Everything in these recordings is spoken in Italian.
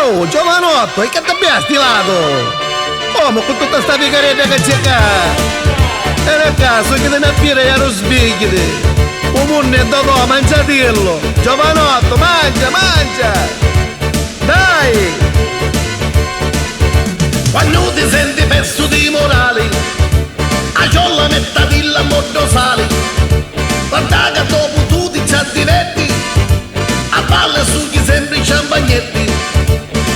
Oh, giovanotto, e che ti abbiamo stilato? Oh, ma con tutta sta picaretta che c'è qua. Era a caso che te ne appire e ero sbigliati. Un munno è dato a mangiatello. Giovanotto, mangia, mangia. Dai. Quando ti senti perso di morale, a ciolla mettadilla molto sale. Guarda che dopo tu ti ci diverti, a palle sugli sempre i champagnetti.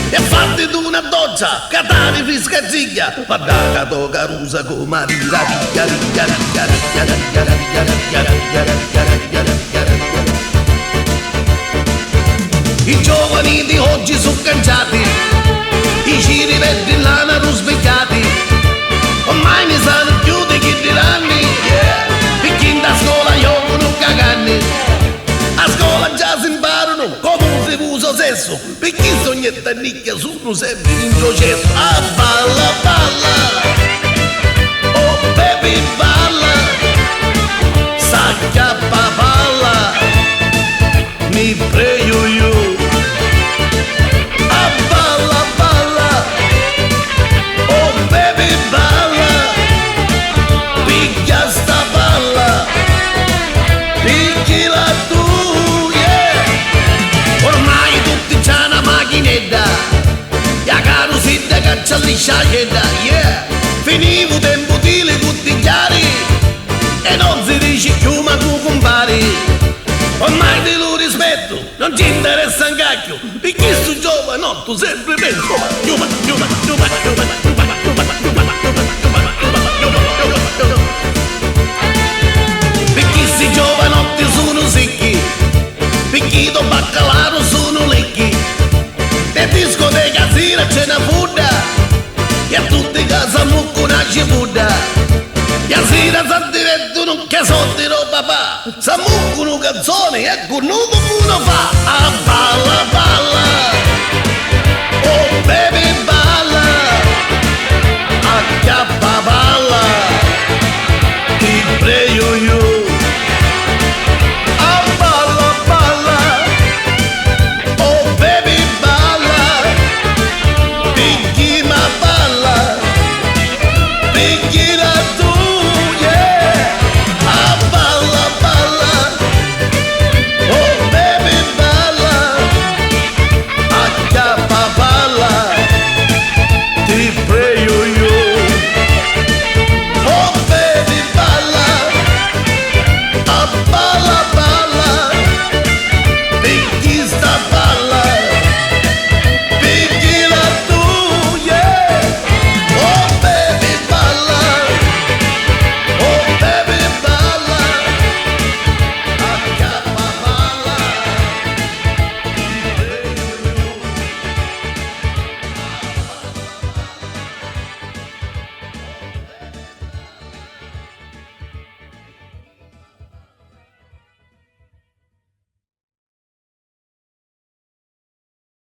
E fatti tu una doccia, catani fisca ziglia, guarda che tocca rusa come rira, i giovani di oggi sono canciati, i giri verdi lana rusvecchiati, ormai ne sanno più di chi diranni, e chi da scuola giocano caganni, a scuola già si imparano come si usa sesso, perché sognette nicchia sono sempre in processo. A balla, balla, oh baby balla, s'acchiappa palla, mi prego io. A balla, balla, oh baby balla, picchia sta palla, picchila tu, yeah. Ormai tutti c'hanno una macchinetta, la carosetta che c'ha lisciacetta, yeah. Finivo tempo di le bottigliari e non si dice più ma tu compari. Ormai te lo rispetto, non ti interessa un cacchio, perché sto giovanotto sempre penso. Perché sti giovanotti sono secchi, perché do baccalaro sono lecchi, e discoteca sera c'è una fudda, e a tutte case mucco una cipudda. E a sera si divertono che sono di papà, si muccono canzoni e con uno fa a